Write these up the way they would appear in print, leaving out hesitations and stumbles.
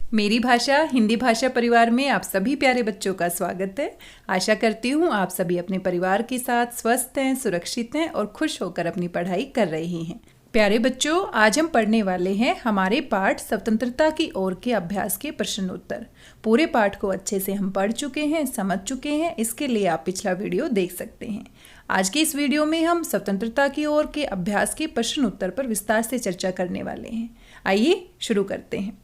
मेरी भाषा हिंदी भाषा परिवार में आप सभी प्यारे बच्चों का स्वागत है। आशा करती हूँ आप सभी अपने परिवार के साथ स्वस्थ हैं, सुरक्षित हैं और खुश होकर अपनी पढ़ाई कर रही हैं। प्यारे बच्चों, आज हम पढ़ने वाले हैं हमारे पाठ स्वतंत्रता की ओर के अभ्यास के प्रश्न उत्तर। पूरे पाठ को अच्छे से हम पढ़ चुके हैं, समझ चुके हैं। इसके लिए आप पिछला वीडियो देख सकते हैं। आज के इस वीडियो में हम स्वतंत्रता की ओर के अभ्यास के प्रश्न उत्तर पर विस्तार से चर्चा करने वाले हैं। आइए शुरू करते हैं।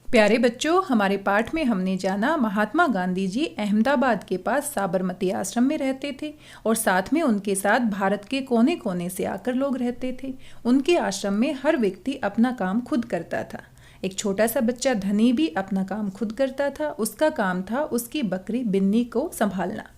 प्यारे बच्चों, हमारे पाठ में हमने जाना महात्मा गांधी जी अहमदाबाद के पास साबरमती आश्रम में रहते थे और साथ में उनके साथ भारत के कोने कोने से आकर लोग रहते थे। उनके आश्रम में हर व्यक्ति अपना काम खुद करता था। एक छोटा सा बच्चा धनी भी अपना काम खुद करता था। उसका काम था उसकी बकरी बिन्नी को संभालना।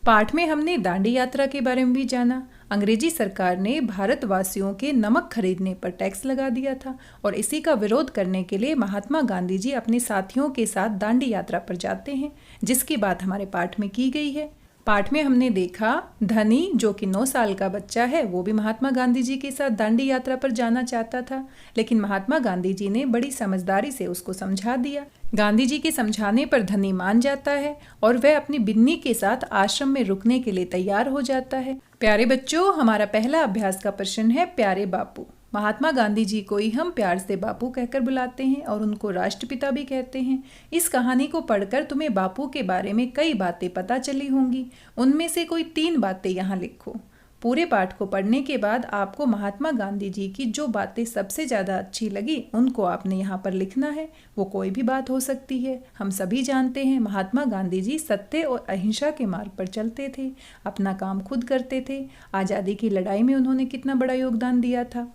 पाठ में हमने दांडी यात्रा के बारे में भी जाना। अंग्रेजी सरकार ने भारतवासियों के नमक खरीदने पर टैक्स लगा दिया था और इसी का विरोध करने के लिए महात्मा गांधी जी अपने साथियों के साथ दांडी यात्रा पर जाते हैं, जिसकी बात हमारे पाठ में की गई है। पाठ में हमने देखा धनी जो कि 9 साल का बच्चा है, वो भी महात्मा गांधी जी के साथ दांडी यात्रा पर जाना चाहता था, लेकिन महात्मा गांधी जी ने बड़ी समझदारी से उसको समझा दिया। गांधी जी के समझाने पर धनी मान जाता है और वह अपनी बिन्नी के साथ आश्रम में रुकने के लिए तैयार हो जाता है। प्यारे बच्चों, हमारा पहला अभ्यास का प्रश्न है प्यारे बापू। महात्मा गांधी जी को ही हम प्यार से बापू कहकर बुलाते हैं और उनको राष्ट्रपिता भी कहते हैं। इस कहानी को पढ़कर तुम्हें बापू के बारे में कई बातें पता चली होंगी। उनमें से कोई 3 बातें यहाँ लिखो। पूरे पाठ को पढ़ने के बाद आपको महात्मा गांधी जी की जो बातें सबसे ज़्यादा अच्छी लगी उनको आपने यहाँ पर लिखना है। वो कोई भी बात हो सकती है। हम सभी जानते हैं महात्मा गांधी जी सत्य और अहिंसा के मार्ग पर चलते थे, अपना काम खुद करते थे। आज़ादी की लड़ाई में उन्होंने कितना बड़ा योगदान दिया था।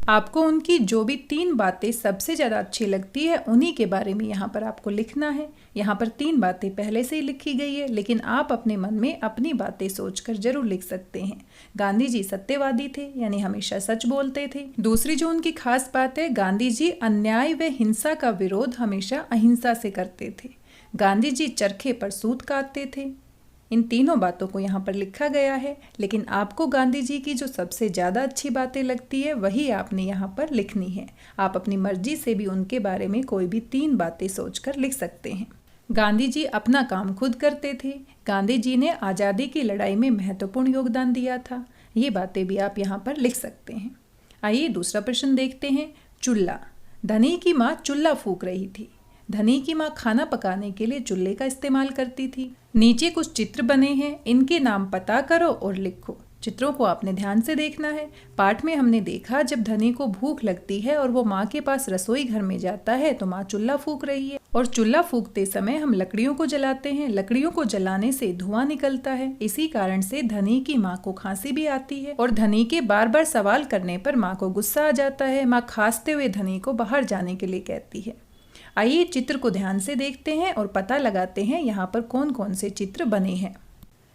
आपको उनकी जो भी 3 बातें सबसे ज़्यादा अच्छी लगती है उन्हीं के बारे में यहाँ पर आपको लिखना है। यहाँ पर 3 बातें पहले से ही लिखी गई है, लेकिन आप अपने मन में अपनी बातें सोचकर जरूर लिख सकते हैं। गांधी जी सत्यवादी थे, यानी हमेशा सच बोलते थे। दूसरी जो उनकी खास बात है, गांधी जी अन्याय व हिंसा का विरोध हमेशा अहिंसा से करते थे। गांधी जी चरखे पर सूत काटते थे। इन तीनों बातों को यहाँ पर लिखा गया है, लेकिन आपको गांधी जी की जो सबसे ज़्यादा अच्छी बातें लगती है वही आपने यहाँ पर लिखनी है। आप अपनी मर्जी से भी उनके बारे में कोई भी 3 बातें सोचकर लिख सकते हैं। गांधी जी अपना काम खुद करते थे। गांधी जी ने आज़ादी की लड़ाई में महत्वपूर्ण योगदान दिया था। ये बातें भी आप यहाँ पर लिख सकते हैं। आइए दूसरा प्रश्न देखते हैं। चूल्हा। धनी की माँ चूल्हा फूंक रही थी। धनी की माँ खाना पकाने के लिए चूल्हे का इस्तेमाल करती थी। नीचे कुछ चित्र बने हैं, इनके नाम पता करो और लिखो। चित्रों को आपने ध्यान से देखना है। पाठ में हमने देखा जब धनी को भूख लगती है और वो माँ के पास रसोई घर में जाता है तो माँ चूल्हा फूंक रही है और चूल्हा फूंकते समय हम लकड़ियों को जलाते हैं। लकड़ियों को जलाने से धुआं निकलता है। इसी कारण से धनी की माँ को खांसी भी आती है और धनी के बार बार सवाल करने पर माँ को गुस्सा आ जाता है। माँ खांसते हुए धनी को बाहर जाने के लिए कहती है। आइए चित्र को ध्यान से देखते हैं और पता लगाते हैं यहाँ पर कौन कौन से चित्र बने हैं।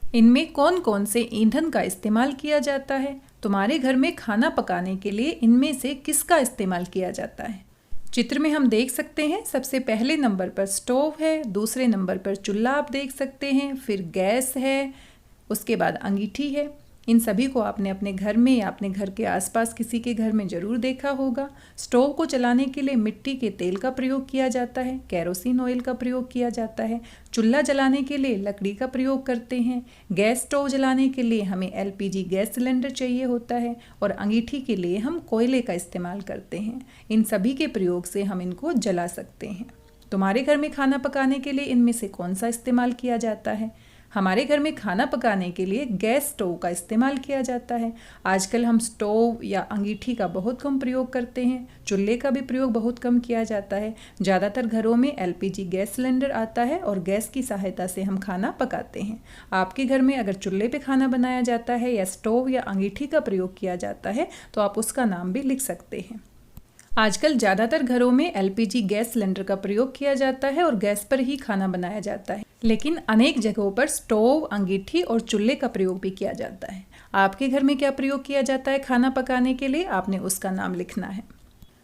इनमें कौन कौन से ईंधन का इस्तेमाल किया जाता है। तुम्हारे घर में खाना पकाने के लिए इनमें से किसका इस्तेमाल किया जाता है। चित्र में हम देख सकते हैं सबसे पहले नंबर पर स्टोव है, दूसरे नंबर पर चूल्हा आप देख सकते हैं, फिर गैस है, उसके बाद अंगीठी है। इन सभी को आपने अपने घर में या अपने घर के आसपास किसी के घर में ज़रूर देखा होगा। स्टोव को चलाने के लिए मिट्टी के तेल का प्रयोग किया जाता है, केरोसिन ऑयल का प्रयोग किया जाता है। चूल्हा जलाने के लिए लकड़ी का प्रयोग करते हैं। गैस स्टोव जलाने के लिए हमें LPG गैस सिलेंडर चाहिए होता है और अंगीठी के लिए हम कोयले का इस्तेमाल करते हैं। इन सभी के प्रयोग से हम इनको जला सकते हैं। तुम्हारे घर में खाना पकाने के लिए इनमें से कौन सा इस्तेमाल किया जाता है। हमारे घर में खाना पकाने के लिए गैस स्टोव का इस्तेमाल किया जाता है। आजकल हम स्टोव या अंगीठी का बहुत कम प्रयोग करते हैं। चूल्हे का भी प्रयोग बहुत कम किया जाता है। ज़्यादातर घरों में LPG गैस सिलेंडर आता है और गैस की सहायता से हम खाना पकाते हैं। आपके घर में अगर चूल्हे पे खाना बनाया जाता है या स्टोव या अंगीठी का प्रयोग किया जाता है तो आप उसका नाम भी लिख सकते हैं। आजकल ज़्यादातर घरों में LPG गैस सिलेंडर का प्रयोग किया जाता है और गैस पर ही खाना बनाया जाता है, लेकिन अनेक जगहों पर स्टोव, अंगीठी और चूल्हे का प्रयोग भी किया जाता है। आपके घर में क्या प्रयोग किया जाता है खाना पकाने के लिए, आपने उसका नाम लिखना है।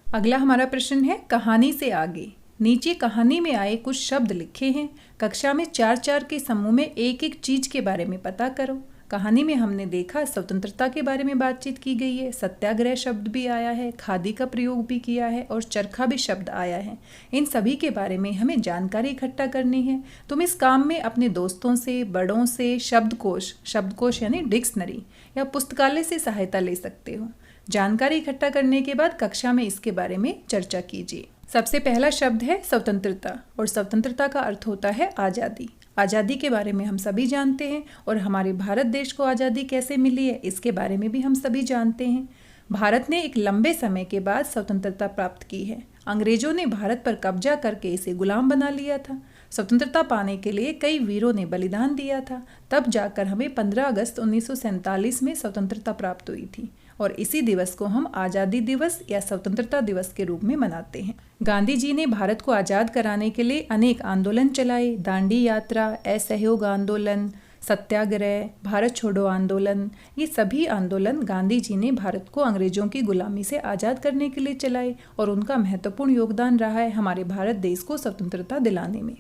अगला हमारा प्रश्न है कहानी से आगे। नीचे कहानी में आए कुछ शब्द लिखे हैं। कक्षा में 4-4 के समूह में एक एक चीज के बारे में पता करो। कहानी में हमने देखा स्वतंत्रता के बारे में बातचीत की गई है, सत्याग्रह शब्द भी आया है, खादी का प्रयोग भी किया है और चरखा भी शब्द आया है। इन सभी के बारे में हमें जानकारी इकट्ठा करनी है। तुम इस काम में अपने दोस्तों से, बड़ों से शब्दकोश यानी डिक्शनरी या पुस्तकालय से सहायता ले सकते हो। जानकारी इकट्ठा करने के बाद कक्षा में इसके बारे में चर्चा कीजिए। सबसे पहला शब्द है स्वतंत्रता, और स्वतंत्रता का अर्थ होता है आज़ादी। आज़ादी के बारे में हम सभी जानते हैं और हमारे भारत देश को आज़ादी कैसे मिली है इसके बारे में भी हम सभी जानते हैं। भारत ने एक लंबे समय के बाद स्वतंत्रता प्राप्त की है। अंग्रेजों ने भारत पर कब्जा करके इसे गुलाम बना लिया था। स्वतंत्रता पाने के लिए कई वीरों ने बलिदान दिया था, तब जाकर हमें 15 अगस्त 1947 में स्वतंत्रता प्राप्त हुई थी और इसी दिवस को हम आज़ादी दिवस या स्वतंत्रता दिवस के रूप में मनाते हैं। गांधी जी ने भारत को आज़ाद कराने के लिए अनेक आंदोलन चलाए। दांडी यात्रा, असहयोग आंदोलन, सत्याग्रह, भारत छोड़ो आंदोलन, ये सभी आंदोलन गांधी जी ने भारत को अंग्रेजों की गुलामी से आज़ाद करने के लिए चलाए और उनका महत्वपूर्ण योगदान रहा है हमारे भारत देश को स्वतंत्रता दिलाने में।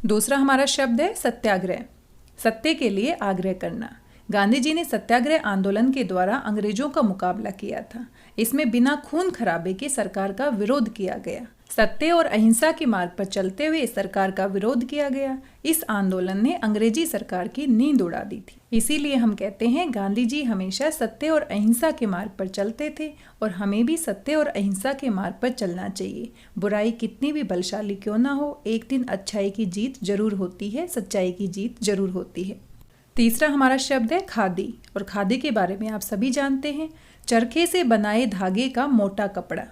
दूसरा हमारा शब्द है सत्याग्रह, सत्य के लिए आग्रह करना। गांधी जी ने सत्याग्रह आंदोलन के द्वारा अंग्रेजों का मुकाबला किया था। इसमें बिना खून खराबे के सरकार का विरोध किया गया। सत्य और अहिंसा के मार्ग पर चलते हुए सरकार का विरोध किया गया। इस आंदोलन ने अंग्रेजी सरकार की नींद उड़ा दी थी। इसीलिए हम कहते हैं गांधी जी हमेशा सत्य और अहिंसा के मार्ग पर चलते थे और हमें भी सत्य और अहिंसा के मार्ग पर चलना चाहिए। बुराई कितनी भी बलशाली क्यों ना हो, एक दिन अच्छाई की जीत जरूर होती है, सच्चाई की जीत जरूर होती है। तीसरा हमारा शब्द है खादी, और खादी के बारे में आप सभी जानते हैं, चरखे से बनाए धागे का मोटा कपड़ा।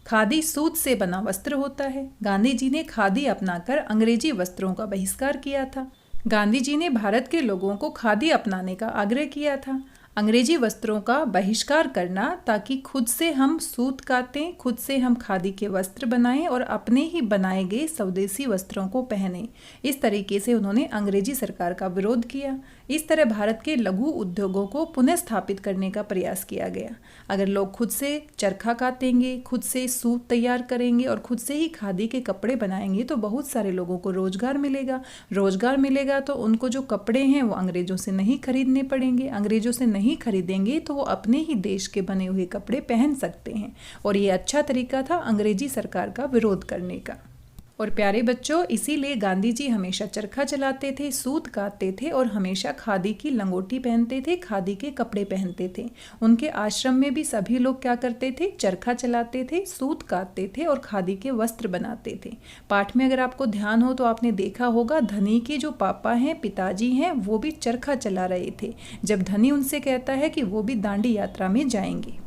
खादी सूत से बना वस्त्र होता है। गांधी जी ने खादी अपनाकर अंग्रेजी वस्त्रों का बहिष्कार किया था। गांधी जी ने भारत के लोगों को खादी अपनाने का आग्रह किया था। अंग्रेजी वस्त्रों का बहिष्कार करना ताकि खुद से हम सूत काटें, खुद से हम खादी के वस्त्र बनाएं और अपने ही बनाए गए स्वदेशी वस्त्रों को पहनें। इस तरीके से उन्होंने अंग्रेजी सरकार का विरोध किया। इस तरह भारत के लघु उद्योगों को पुनः स्थापित करने का प्रयास किया गया। अगर लोग खुद से चरखा काटेंगे, खुद से सूत तैयार करेंगे और खुद से ही खादी के कपड़े बनाएंगे तो बहुत सारे लोगों को रोजगार मिलेगा। रोजगार मिलेगा तो उनको जो कपड़े हैं वो अंग्रेजों से नहीं खरीदने पड़ेंगे। अंग्रेजों से नहीं खरीदेंगे तो वो अपने ही देश के बने हुए कपड़े पहन सकते हैं और ये अच्छा तरीका था अंग्रेजी सरकार का विरोध करने का। और प्यारे बच्चों, इसीलिए गांधी जी हमेशा चरखा चलाते थे, सूत काटते थे और हमेशा खादी की लंगोटी पहनते थे, खादी के कपड़े पहनते थे। उनके आश्रम में भी सभी लोग क्या करते थे, चरखा चलाते थे, सूत काटते थे और खादी के वस्त्र बनाते थे। पाठ में अगर आपको ध्यान हो तो आपने देखा होगा धनी के जो पापा हैं, पिताजी हैं, वो भी चरखा चला रहे थे जब धनी उनसे कहता है कि वो भी दांडी यात्रा में जाएंगे।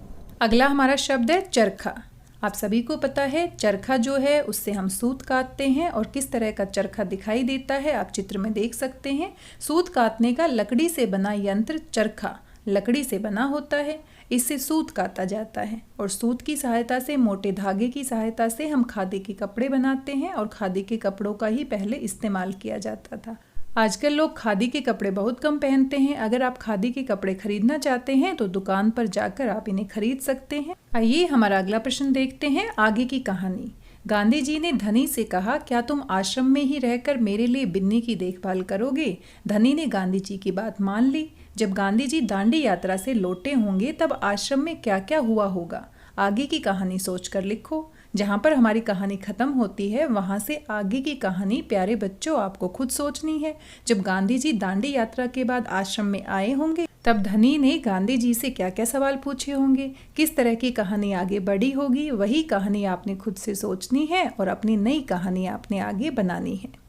अगला हमारा शब्द है चरखा। आप सभी को पता है चरखा जो है उससे हम सूत काटते हैं और किस तरह का चरखा दिखाई देता है आप चित्र में देख सकते हैं। सूत काटने का लकड़ी से बना यंत्र चरखा लकड़ी से बना होता है, इससे सूत काटा जाता है और सूत की सहायता से, मोटे धागे की सहायता से हम खादी के कपड़े बनाते हैं और खादी के कपड़ों का ही पहले इस्तेमाल किया जाता था। आजकल लोग खादी के कपड़े बहुत कम पहनते हैं। अगर आप खादी के कपड़े खरीदना चाहते हैं तो दुकान पर जाकर आप इन्हें खरीद सकते हैं। आइए हमारा अगला प्रश्न देखते हैं, आगे की कहानी। गांधी जी ने धनी से कहा, क्या तुम आश्रम में ही रहकर मेरे लिए बिन्नी की देखभाल करोगे? धनी ने गांधी जी की बात मान ली। जब गांधी जी दांडी यात्रा से लौटे होंगे तब आश्रम में क्या क्या हुआ होगा? आगे की कहानी सोचकर लिखो। जहाँ पर हमारी कहानी खत्म होती है वहाँ से आगे की कहानी प्यारे बच्चों आपको खुद सोचनी है। जब गांधी जी दांडी यात्रा के बाद आश्रम में आए होंगे तब धनी ने गांधी जी से क्या क्या सवाल पूछे होंगे, किस तरह की कहानी आगे बढ़ी होगी, वही कहानी आपने खुद से सोचनी है और अपनी नई कहानी आपने आगे बनानी है।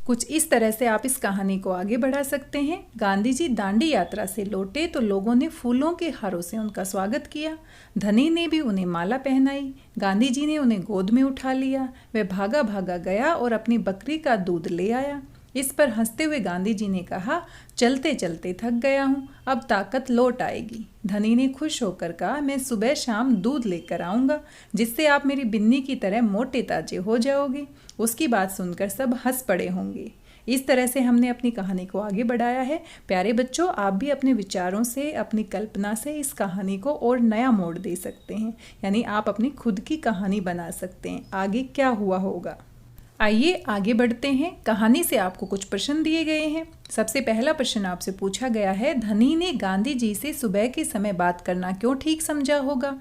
कुछ इस तरह से आप इस कहानी को आगे बढ़ा सकते हैं। गांधी जी दांडी यात्रा से लौटे तो लोगों ने फूलों के हारों से उनका स्वागत किया। धनी ने भी उन्हें माला पहनाई। गांधी जी ने उन्हें गोद में उठा लिया। वह भागा भागा गया और अपनी बकरी का दूध ले आया। इस पर हंसते हुए गांधी जी ने कहा, चलते चलते थक गया हूँ, अब ताकत लौट आएगी। धनी ने खुश होकर कहा, मैं सुबह शाम दूध लेकर आऊँगा जिससे आप मेरी बिन्नी की तरह मोटे ताजे हो जाओगे। उसकी बात सुनकर सब हंस पड़े होंगे। इस तरह से हमने अपनी कहानी को आगे बढ़ाया है। प्यारे बच्चों, आप भी अपने विचारों से, अपनी कल्पना से इस कहानी को और नया मोड़ दे सकते हैं, यानी आप अपनी खुद की कहानी बना सकते हैं। आगे क्या हुआ होगा? आइए आगे बढ़ते हैं। कहानी से आपको कुछ प्रश्न दिए गए हैं। सबसे पहला प्रश्न आपसे पूछा गया है, धनी ने गांधी जी से सुबह के समय बात करना क्यों ठीक समझा होगा।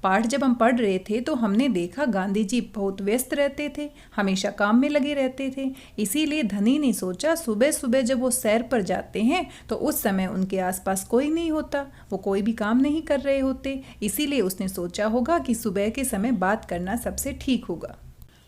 पाठ जब हम पढ़ रहे थे तो हमने देखा गांधी जी बहुत व्यस्त रहते थे, हमेशा काम में लगे रहते थे। इसीलिए धनी ने सोचा सुबह सुबह जब वो सैर पर जाते हैं तो उस समय उनके आसपास कोई नहीं होता, वो कोई भी काम नहीं कर रहे होते। इसीलिए उसने सोचा होगा कि सुबह के समय बात करना सबसे ठीक होगा।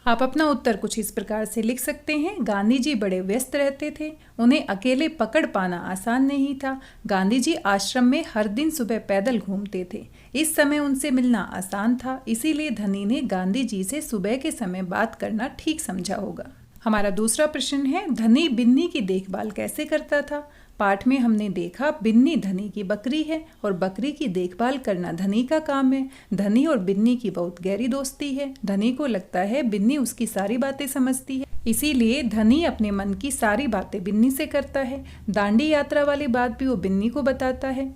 आप अपना उत्तर कुछ इस प्रकार से लिख सकते हैं। गांधी जी बड़े व्यस्त रहते थे, उन्हें अकेले पकड़ पाना आसान नहीं था। गांधी जी आश्रम में हर दिन सुबह पैदल घूमते थे, इस समय उनसे मिलना आसान था। इसीलिए धनी ने गांधी जी से सुबह के समय बात करना ठीक समझा होगा। हमारा दूसरा प्रश्न है, धनी बिन्नी की देखभाल कैसे करता था। पाठ में हमने देखा बिन्नी धनी की बकरी है और बकरी की देखभाल करना धनी का काम है। धनी और बिन्नी की बहुत गहरी दोस्ती है। धनी को लगता है बिन्नी उसकी सारी बातें समझती है, इसीलिए धनी अपने मन की सारी बातें बिन्नी से करता है। दांडी यात्रा वाली बात भी वो बिन्नी को बताता है।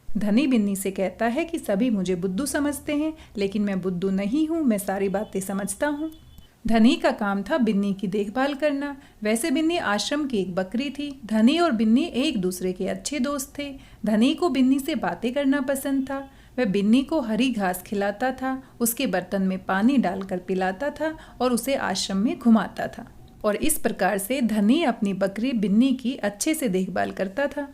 धनी बिन्नी से कहता है कि सभी मुझे बुद्धू समझते हैं, लेकिन मैं बुद्धू नहीं हूँ, मैं सारी बातें समझता हूँ। धनी का काम था बिन्नी की देखभाल करना। वैसे बिन्नी आश्रम की एक बकरी थी। धनी और बिन्नी एक दूसरे के अच्छे दोस्त थे। धनी को बिन्नी से बातें करना पसंद था। वह बिन्नी को हरी घास खिलाता था, उसके बर्तन में पानी डालकर पिलाता था और उसे आश्रम में घुमाता था। और इस प्रकार से धनी अपनी बकरी बिन्नी की अच्छे से देखभाल करता था।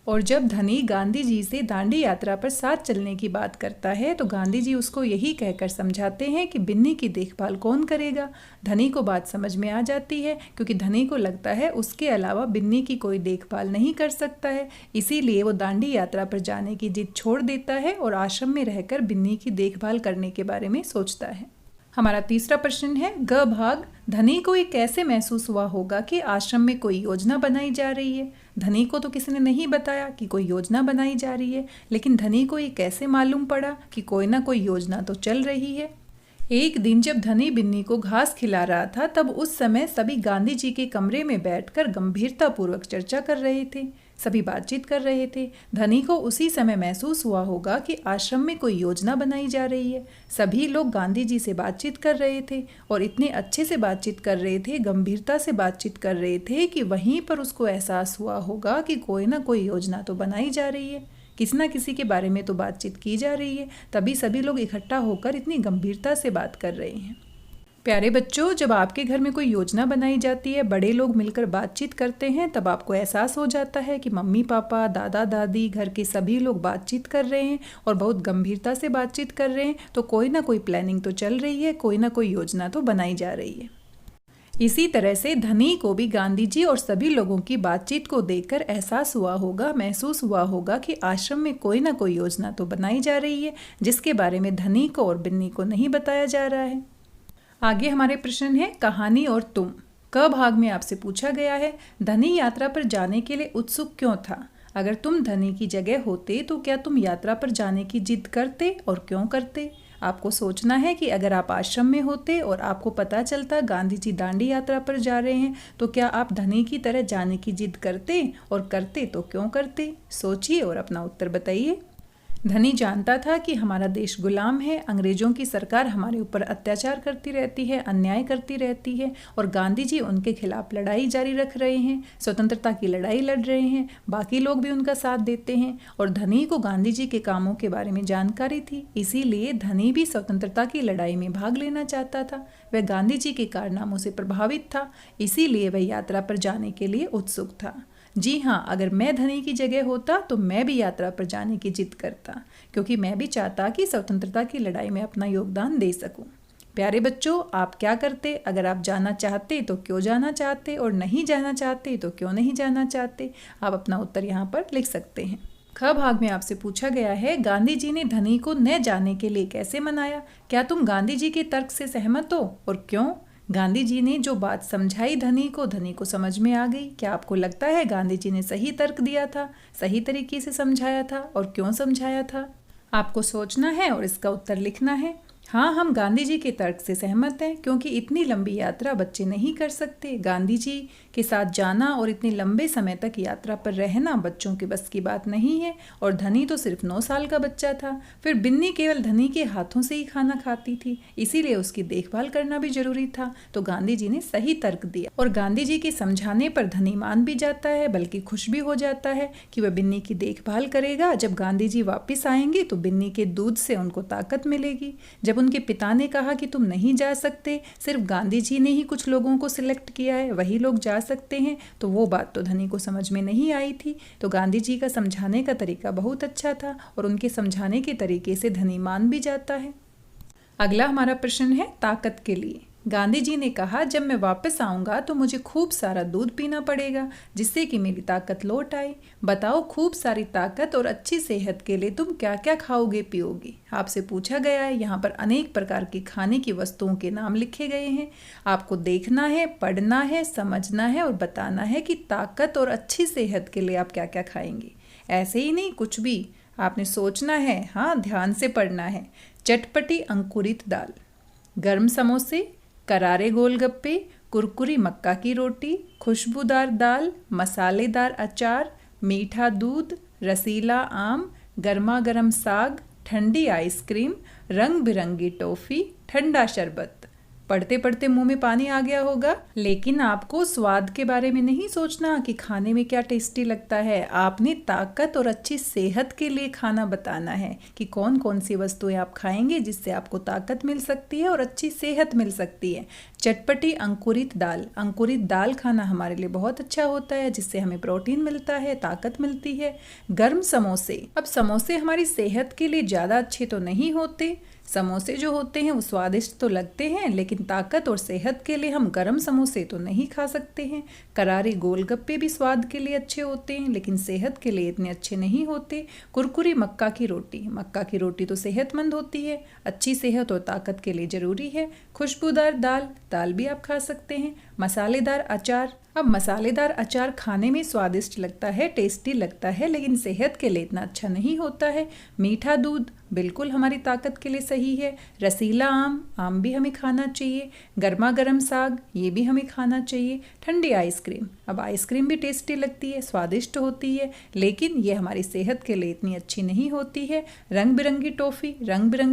और जब धनी गांधी जी से दांडी यात्रा पर साथ चलने की बात करता है तो गांधी जी उसको यही कहकर समझाते हैं कि बिन्नी की देखभाल कौन करेगा। धनी को बात समझ में आ जाती है, क्योंकि धनी को लगता है उसके अलावा बिन्नी की कोई देखभाल नहीं कर सकता है। इसीलिए वो दांडी यात्रा पर जाने की जिद छोड़ देता है और आश्रम में रहकर बिन्नी की देखभाल करने के बारे में सोचता है। हमारा तीसरा प्रश्न है, ग भाग, धनी को ये कैसे महसूस हुआ होगा कि आश्रम में कोई योजना बनाई जा रही है। धनी को तो किसी ने नहीं बताया कि कोई योजना बनाई जा रही है, लेकिन धनी को ये कैसे मालूम पड़ा कि कोई ना कोई योजना तो चल रही है। एक दिन जब धनी बिन्नी को घास खिला रहा था तब उस समय सभी गांधी जी के कमरे में बैठकर गंभीरतापूर्वक चर्चा कर रहे थे, सभी बातचीत कर रहे थे। धनी को उसी समय महसूस हुआ होगा कि आश्रम में कोई योजना बनाई जा रही है। सभी लोग गांधी जी से बातचीत कर रहे थे और इतने अच्छे से बातचीत कर रहे थे, गंभीरता से बातचीत कर रहे थे कि वहीं पर उसको एहसास हुआ होगा कि कोई ना कोई योजना तो बनाई जा रही है, किसी ना किसी के बारे में तो बातचीत की जा रही है, तभी सभी लोग इकट्ठा होकर इतनी गंभीरता से बात कर रहे हैं। प्यारे बच्चों, जब आपके घर में कोई योजना बनाई जाती है, बड़े लोग मिलकर बातचीत करते हैं, तब आपको एहसास हो जाता है कि मम्मी पापा, दादा दादी, घर के सभी लोग बातचीत कर रहे हैं और बहुत गंभीरता से बातचीत कर रहे हैं, तो कोई ना कोई प्लानिंग तो चल रही है, कोई ना कोई योजना तो बनाई जा रही है। इसी तरह से धनी को भी गांधी जी और सभी लोगों की बातचीत को देखकर एहसास हुआ होगा, महसूस हुआ होगा कि आश्रम में कोई ना कोई योजना तो बनाई जा रही है, जिसके बारे में धनी को और बिन्नी को नहीं बताया जा रहा है। आगे हमारे प्रश्न है, कहानी और तुम। क भाग में आपसे पूछा गया है, धनी यात्रा पर जाने के लिए उत्सुक क्यों था। अगर तुम धनी की जगह होते तो क्या तुम यात्रा पर जाने की जिद करते और क्यों करते। आपको सोचना है कि अगर आप आश्रम में होते और आपको पता चलता गांधी जी दांडी यात्रा पर जा रहे हैं तो क्या आप धनी की तरह जाने की जिद करते, और करते तो क्यों करते। सोचिए और अपना उत्तर बताइए। धनी जानता था कि हमारा देश गुलाम है, अंग्रेजों की सरकार हमारे ऊपर अत्याचार करती रहती है, अन्याय करती रहती है, और गांधी जी उनके खिलाफ लड़ाई जारी रख रहे हैं, स्वतंत्रता की लड़ाई लड़ रहे हैं, बाकी लोग भी उनका साथ देते हैं। और धनी को गांधी जी के कामों के बारे में जानकारी थी, इसीलिए धनी भी स्वतंत्रता की लड़ाई में भाग लेना चाहता था। वह गांधी जी के कारनामों से प्रभावित था, इसीलिए वह यात्रा पर जाने के लिए उत्सुक था। जी हाँ, अगर मैं धनी की जगह होता तो मैं भी यात्रा पर जाने की जिद करता, क्योंकि मैं भी चाहता कि स्वतंत्रता की लड़ाई में अपना योगदान दे सकूं। प्यारे बच्चों, आप क्या करते। अगर आप जाना चाहते तो क्यों जाना चाहते, और नहीं जाना चाहते तो क्यों नहीं जाना चाहते। आप अपना उत्तर यहाँ पर लिख सकते हैं। ख भाग में आपसे पूछा गया है, गांधी जी ने धनी को न जाने के लिए कैसे मनाया। क्या तुम गांधी जी के तर्क से सहमत हो और क्यों। गांधी जी ने जो बात समझाई धनी को समझ में आ गई। क्या आपको लगता है गांधी जी ने सही तर्क दिया था, सही तरीके से समझाया था, और क्यों समझाया था। आपको सोचना है और इसका उत्तर लिखना है। हाँ, हम गांधी जी के तर्क से सहमत हैं, क्योंकि इतनी लंबी यात्रा बच्चे नहीं कर सकते। गांधी जी के साथ जाना और इतने लंबे समय तक यात्रा पर रहना बच्चों के बस की बात नहीं है। और धनी तो सिर्फ 9 साल का बच्चा था। फिर बिन्नी केवल धनी के हाथों से ही खाना खाती थी, इसीलिए उसकी देखभाल करना भी जरूरी था। तो गांधी जी ने सही तर्क दिया, और गांधी जी के समझाने पर धनी मान भी जाता है, बल्कि खुश भी हो जाता है कि वह बिन्नी की देखभाल करेगा। जब गांधी जी वापिस आएंगे तो बिन्नी के दूध से उनको ताकत मिलेगी। जब उनके पिता ने कहा कि तुम नहीं जा सकते, सिर्फ गांधी जी ने ही कुछ लोगों को सिलेक्ट किया है, वही लोग जा सकते हैं, तो वो बात तो धनी को समझ में नहीं आई थी। तो गांधी जी का समझाने का तरीका बहुत अच्छा था, और उनके समझाने के तरीके से धनी मान भी जाता है। अगला हमारा प्रश्न है ताकत के लिए। गांधी जी ने कहा, जब मैं वापस आऊंगा तो मुझे खूब सारा दूध पीना पड़ेगा, जिससे कि मेरी ताकत लौट आए। बताओ, खूब सारी ताकत और अच्छी सेहत के लिए तुम क्या क्या खाओगे पियोगे? आपसे पूछा गया है। यहाँ पर अनेक प्रकार की खाने की वस्तुओं के नाम लिखे गए हैं। आपको देखना है, पढ़ना है, समझना है और बताना है कि ताकत और अच्छी सेहत के लिए आप क्या क्या खाएंगे। ऐसे ही नहीं, कुछ भी आपने सोचना है। हाँ, ध्यान से पढ़ना है। चटपटी अंकुरित दाल, गर्म समोसे, करारे गोलगप्पे, कुरकुरी मक्का की रोटी, खुशबूदार दाल, मसालेदार अचार, मीठा दूध, रसीला आम, गर्मा गर्म साग, ठंडी आइसक्रीम, रंग बिरंगी टॉफी, ठंडा शरबत। पढ़ते पढ़ते मुंह में पानी आ गया होगा, लेकिन आपको स्वाद के बारे में नहीं सोचना कि खाने में क्या टेस्टी लगता है। आपने ताकत और अच्छी सेहत के लिए खाना बताना है कि कौन कौन सी वस्तुएं आप खाएंगे जिससे आपको ताकत मिल सकती है और अच्छी सेहत मिल सकती है। चटपटी अंकुरित दाल खाना हमारे लिए बहुत अच्छा होता है, जिससे हमें प्रोटीन मिलता है, ताकत मिलती है। गर्म समोसे, अब समोसे हमारी सेहत के लिए ज़्यादा अच्छे तो नहीं होते। समोसे जो होते हैं वो स्वादिष्ट तो लगते हैं, लेकिन ताकत और सेहत के लिए हम गरम समोसे तो नहीं खा सकते हैं। करारे गोलगप्पे भी स्वाद के लिए अच्छे होते हैं, लेकिन सेहत के लिए इतने अच्छे नहीं होते। कुरकुरी मक्का की रोटी तो सेहतमंद होती है, अच्छी सेहत और ताकत के लिए ज़रूरी है। खुशबूदार दाल भी आप खा सकते हैं। मसालेदार अचार, अब मसालेदार अचार खाने में स्वादिष्ट लगता है, टेस्टी लगता है, लेकिन सेहत के लिए इतना अच्छा नहीं होता है। मीठा दूध बिल्कुल हमारी ताकत के लिए सही है। रसीला आम भी हमें खाना चाहिए। गर्मा गर्म साग, ये भी हमें खाना चाहिए। ठंडी आइसक्रीम, अब आइसक्रीम भी टेस्टी लगती है, स्वादिष्ट होती है, लेकिन ये हमारी सेहत के लिए इतनी अच्छी नहीं होती है। रंग बिरंगी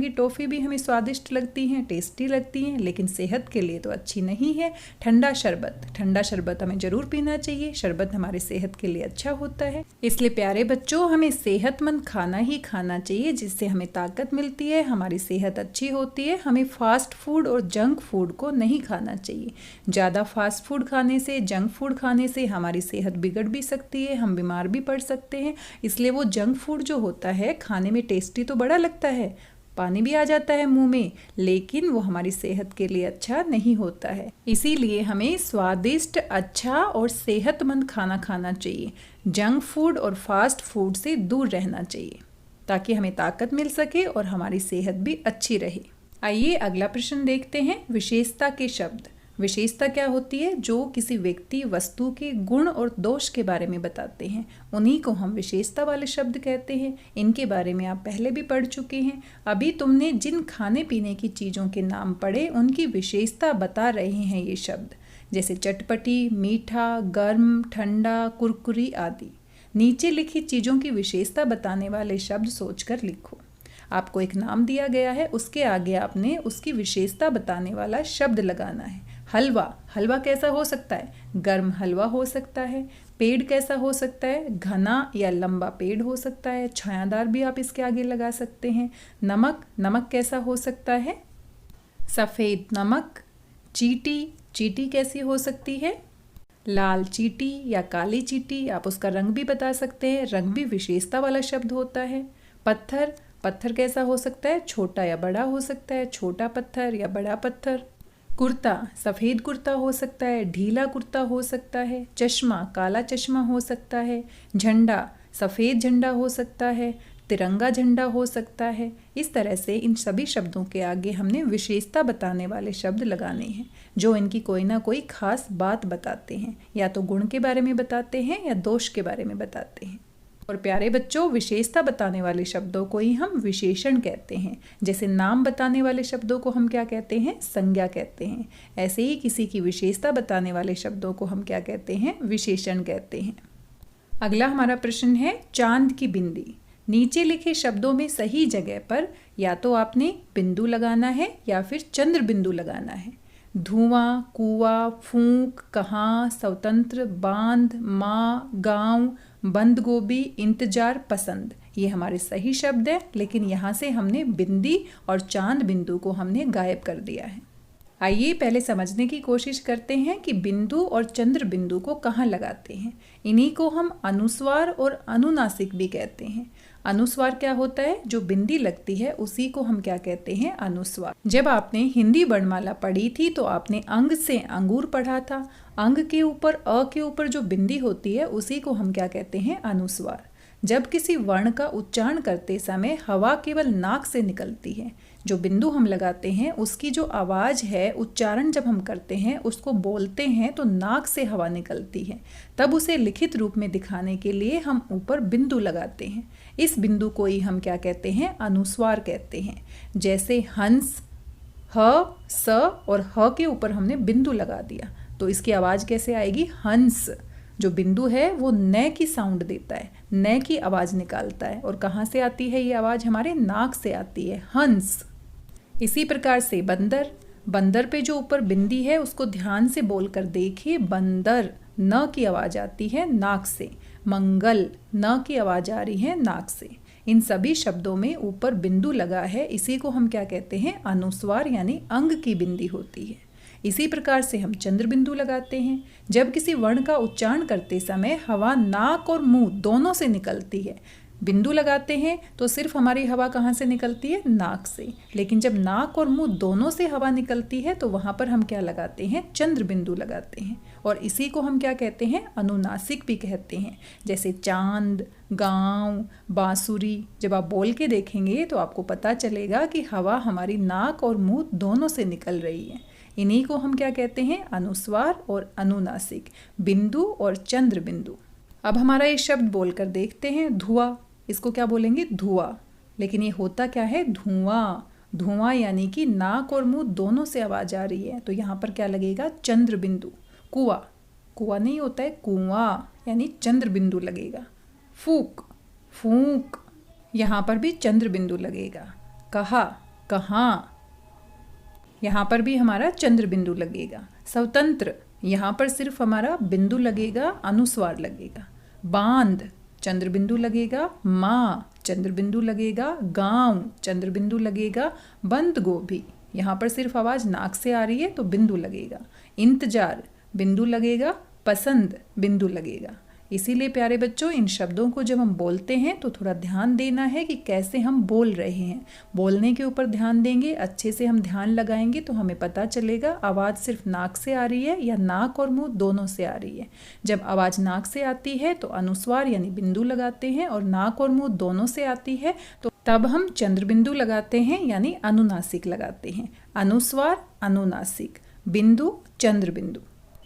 टॉफ़ी भी हमें स्वादिष्ट लगती हैं, टेस्टी लगती हैं, लेकिन सेहत के लिए तो अच्छी नहीं है। ठंडा शरबत हमें जरूर पीना चाहिए। शरबत हमारी सेहत के लिए अच्छा होता है। इसलिए प्यारे बच्चों, हमें सेहतमंद खाना ही खाना चाहिए, जिससे हमें ताकत मिलती है, हमारी सेहत अच्छी होती है। हमें फास्ट फूड और जंक फूड को नहीं खाना चाहिए। ज़्यादा फास्ट फूड खाने से, जंक फूड खाने से हमारी सेहत बिगड़ भी सकती है, हम बीमार भी पड़ सकते हैं। इसलिए वो जंक फूड जो होता है, खाने में टेस्टी तो बड़ा लगता है, पानी भी आ जाता है मुंह में, लेकिन वो हमारी सेहत के लिए अच्छा नहीं होता है। इसीलिए हमें स्वादिष्ट, अच्छा और सेहतमंद खाना खाना चाहिए। जंक फूड और फास्ट फूड से दूर रहना चाहिए, ताकि हमें ताकत मिल सके और हमारी सेहत भी अच्छी रहे। आइए अगला प्रश्न देखते हैं। विशेषता के शब्द। विशेषता क्या होती है? जो किसी व्यक्ति, वस्तु के गुण और दोष के बारे में बताते हैं, उन्हीं को हम विशेषता वाले शब्द कहते हैं। इनके बारे में आप पहले भी पढ़ चुके हैं। अभी तुमने जिन खाने पीने की चीज़ों के नाम पढ़े, उनकी विशेषता बता रहे हैं ये शब्द, जैसे चटपटी, मीठा, गर्म, ठंडा, कुरकुरी आदि। नीचे लिखी चीज़ों की विशेषता बताने वाले शब्द सोचकर लिखो। आपको एक नाम दिया गया है, उसके आगे आपने उसकी विशेषता बताने वाला शब्द लगाना है। हलवा कैसा हो सकता है? गर्म हलवा हो सकता है। पेड़ कैसा हो सकता है? घना या लंबा पेड़ हो सकता है। छायादार भी आप इसके आगे लगा सकते हैं। नमक कैसा हो सकता है? सफ़ेद नमक। चींटी कैसी हो सकती है? लाल चींटी या काली चींटी, आप उसका रंग भी बता सकते हैं, रंग भी विशेषता वाला शब्द होता है। पत्थर कैसा हो सकता है? छोटा या बड़ा हो सकता है, छोटा पत्थर या बड़ा पत्थर। कुर्ता, सफ़ेद कुर्ता हो सकता है, ढीला कुर्ता हो सकता है। चश्मा, काला चश्मा हो सकता है। झंडा, सफ़ेद झंडा हो सकता है, तिरंगा झंडा हो सकता है। इस तरह से इन सभी शब्दों के आगे हमने विशेषता बताने वाले शब्द लगाने हैं, जो इनकी कोई ना कोई खास बात बताते हैं, या तो गुण के बारे में बताते हैं या दोष के बारे में बताते हैं। और प्यारे बच्चों, विशेषता बताने वाले शब्दों को ही हम विशेषण कहते हैं। जैसे नाम बताने वाले शब्दों को हम क्या कहते हैं? संज्ञा कहते हैं। ऐसे ही किसी की विशेषता बताने वाले शब्दों को हम क्या कहते हैं? विशेषण कहते हैं। अगला हमारा प्रश्न है चांद की बिंदी। नीचे लिखे शब्दों में सही जगह पर या तो आपने बिंदु लगाना है या फिर चंद्र बिंदु लगाना है। धुआं, कुआं, फूंक, कहाँ, स्वतंत्र, बांध, माँ, गांव, बंद गोभी, इंतजार, पसंद, ये हमारे सही शब्द हैं, लेकिन यहाँ से हमने बिंदी और चांद बिंदु को हमने गायब कर दिया है। आइए पहले समझने की कोशिश करते हैं कि बिंदु और चंद्र बिंदु को कहाँ लगाते हैं। इन्हीं को हम अनुस्वार और अनुनासिक भी कहते हैं। अनुस्वार क्या होता है? जो बिंदी लगती है उसी को हम क्या कहते हैं? अनुस्वार। जब आपने हिंदी वर्णमाला पढ़ी थी तो आपने अंग से अंगूर पढ़ा था। अंग के ऊपर अ के ऊपर जो बिंदी होती है उसी को हम क्या कहते हैं? अनुस्वार। जब किसी वर्ण का उच्चारण करते समय हवा केवल नाक से निकलती है, जो बिंदु हम लगाते हैं उसकी जो आवाज़ है, उच्चारण जब हम करते हैं उसको बोलते हैं तो नाक से हवा निकलती है, तब उसे लिखित रूप में दिखाने के लिए हम ऊपर बिंदु लगाते हैं। इस बिंदु को ही हम क्या कहते हैं? अनुस्वार कहते हैं। जैसे हंस, ह, स और ह के ऊपर हमने बिंदु लगा दिया तो इसकी आवाज़ कैसे आएगी? हंस। जो बिंदु है वो न की साउंड देता है, न की आवाज़ निकालता है। और कहाँ से आती है ये आवाज़? हमारे नाक से आती है, हंस। इसी प्रकार से बंदर, बंदर पे जो ऊपर बिंदी है उसको ध्यान से बोलकर देखिए, बंदर, न की आवाज़ आती है नाक से। मंगल, न की आवाज़ आ रही है नाक से। इन सभी शब्दों में ऊपर बिंदु लगा है, इसी को हम क्या कहते हैं? अनुस्वार, यानी अंग की बिंदी होती है। इसी प्रकार से हम चंद्र बिंदु लगाते हैं। जब किसी वर्ण का उच्चारण करते समय हवा नाक और मुंह दोनों से निकलती है, बिंदु लगाते हैं तो सिर्फ हमारी हवा कहाँ से निकलती है? नाक से। लेकिन जब नाक और मुंह दोनों से हवा निकलती है तो वहाँ पर हम क्या लगाते हैं? चंद्र बिंदु लगाते हैं। और इसी को हम क्या कहते हैं? अनुनासिक भी कहते हैं। जैसे चांद, गांव, बांसुरी, जब आप बोल के देखेंगे तो आपको पता चलेगा कि हवा हमारी नाक और मुंह दोनों से निकल रही है। इन्हीं को हम क्या कहते हैं? अनुस्वार और अनुनासिक, बिंदु और चंद्र बिंदु। अब हमारा ये शब्द बोलकर देखते हैं। धुआं, इसको क्या बोलेंगे? धुआं। लेकिन ये होता क्या है? धुआं। धुआं यानी कि नाक और मुंह दोनों से आवाज़ आ रही है, तो यहाँ पर क्या लगेगा? चंद्र बिंदु। कुआं, कुआं नहीं होता है, कुआं, यानी चंद्र बिंदु लगेगा। फूक, फूंक, यहाँ पर भी चंद्र बिंदु लगेगा। कहा, कहाँ, यहाँ पर भी हमारा चंद्र बिंदु लगेगा। स्वतंत्र, यहाँ पर सिर्फ हमारा बिंदु लगेगा, अनुस्वार लगेगा। बांध, चंद्र बिंदु लगेगा। माँ, चंद्र बिंदु लगेगा। गांव, चंद्र बिंदु लगेगा। बंद गोभी, यहाँ पर सिर्फ आवाज़ नाक से आ रही है तो बिंदु लगेगा। इंतजार, बिंदु लगेगा। पसंद, बिंदु लगेगा। इसीलिए प्यारे बच्चों, इन शब्दों को जब हम बोलते हैं तो थोड़ा ध्यान देना है कि कैसे हम बोल रहे हैं। बोलने के ऊपर ध्यान देंगे, अच्छे से हम ध्यान लगाएंगे तो हमें पता चलेगा आवाज़ सिर्फ नाक से आ रही है या नाक और मुंह दोनों से आ रही है। जब आवाज़ नाक से आती है तो अनुस्वार यानी बिंदु लगाते हैं, और नाक और मुंह दोनों से आती है तो तब हम चंद्र बिंदु लगाते हैं, यानी अनुनासिक लगाते हैं। अनुस्वार, अनुनासिक, बिंदु, चंद्र बिंदु।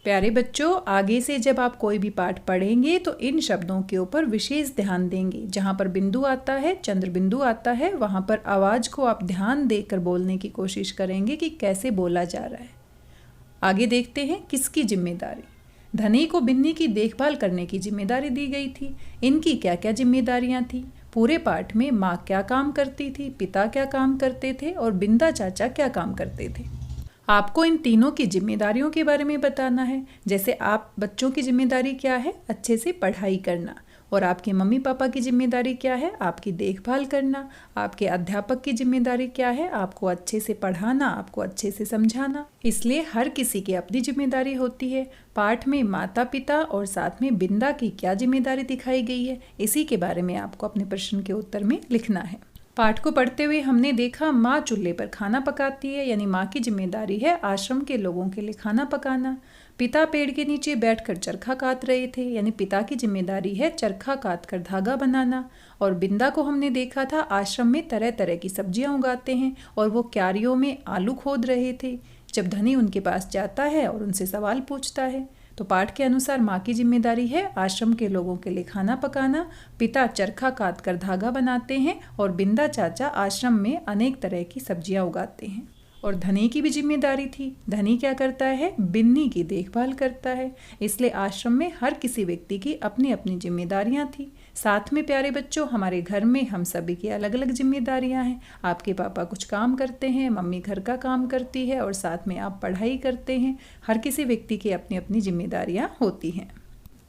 प्यारे बच्चों, आगे से जब आप कोई भी पाठ पढ़ेंगे तो इन शब्दों के ऊपर विशेष ध्यान देंगे। जहाँ पर बिंदु आता है, चंद्र बिंदु आता है, वहाँ पर आवाज़ को आप ध्यान देकर बोलने की कोशिश करेंगे कि कैसे बोला जा रहा है। आगे देखते हैं किसकी जिम्मेदारी। धनी को बिन्नी की देखभाल करने की जिम्मेदारी दी गई थी। इनकी क्या क्या जिम्मेदारियाँ थी? पूरे पाठ में माँ क्या काम करती थी, पिता क्या काम करते थे और बिंदा चाचा क्या काम करते थे। आपको इन तीनों की जिम्मेदारियों के बारे में बताना है। जैसे आप बच्चों की जिम्मेदारी क्या है? अच्छे से पढ़ाई करना। और आपके मम्मी पापा की जिम्मेदारी क्या है? आपकी देखभाल करना। आपके अध्यापक की जिम्मेदारी क्या है? आपको अच्छे से पढ़ाना, आपको अच्छे से समझाना। इसलिए हर किसी की अपनी जिम्मेदारी होती है। पाठ में माता पिता और साथ में बिंदा की क्या जिम्मेदारी दिखाई गई है, इसी के बारे में आपको अपने प्रश्न के उत्तर में लिखना है। पाठ को पढ़ते हुए हमने देखा माँ चूल्हे पर खाना पकाती है, यानी माँ की जिम्मेदारी है आश्रम के लोगों के लिए खाना पकाना। पिता पेड़ के नीचे बैठकर चरखा काट रहे थे, यानी पिता की जिम्मेदारी है चरखा काट कर धागा बनाना। और बिंदा को हमने देखा था आश्रम में तरह तरह की सब्जियां उगाते हैं और वो क्यारियों में आलू खोद रहे थे। जब धनी उनके पास जाता है और उनसे सवाल पूछता है तो पाठ के अनुसार माँ की जिम्मेदारी है आश्रम के लोगों के लिए खाना पकाना, पिता चरखा काट कर धागा बनाते हैं और बिंदा चाचा आश्रम में अनेक तरह की सब्जियां उगाते हैं। और धनी की भी जिम्मेदारी थी। धनी क्या करता है? बिन्नी की देखभाल करता है। इसलिए आश्रम में हर किसी व्यक्ति की अपनी अपनी जिम्मेदारियां थी। साथ में प्यारे बच्चों, हमारे घर में हम सभी की अलग अलग जिम्मेदारियां हैं। आपके पापा कुछ काम करते हैं, मम्मी घर का काम करती है और साथ में आप पढ़ाई करते हैं। हर किसी व्यक्ति की अपनी अपनी जिम्मेदारियां होती हैं।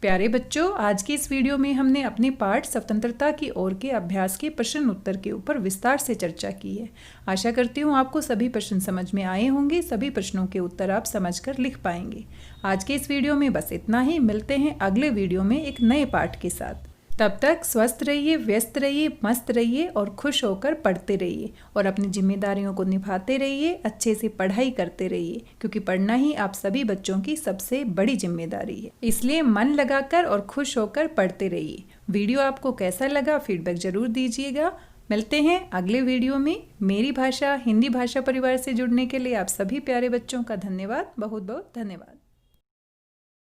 प्यारे बच्चों, आज की इस वीडियो में हमने अपने पाठ स्वतंत्रता की ओर के अभ्यास के प्रश्न उत्तर के ऊपर विस्तार से चर्चा की है। आशा करती हूँ आपको सभी प्रश्न समझ में आए होंगे। सभी प्रश्नों के उत्तर आप समझकर लिख पाएंगे। आज के इस वीडियो में बस इतना ही। मिलते हैं अगले वीडियो में एक नए पाठ के साथ। तब तक स्वस्थ रहिए, व्यस्त रहिए, मस्त रहिए और खुश होकर पढ़ते रहिए और अपनी जिम्मेदारियों को निभाते रहिए। अच्छे से पढ़ाई करते रहिए, क्योंकि पढ़ना ही आप सभी बच्चों की सबसे बड़ी जिम्मेदारी है। इसलिए मन लगाकर और खुश होकर पढ़ते रहिए। वीडियो आपको कैसा लगा, फीडबैक जरूर दीजिएगा। मिलते हैं अगले वीडियो में। मेरी भाषा हिंदी भाषा परिवार से जुड़ने के लिए आप सभी प्यारे बच्चों का धन्यवाद, बहुत बहुत धन्यवाद।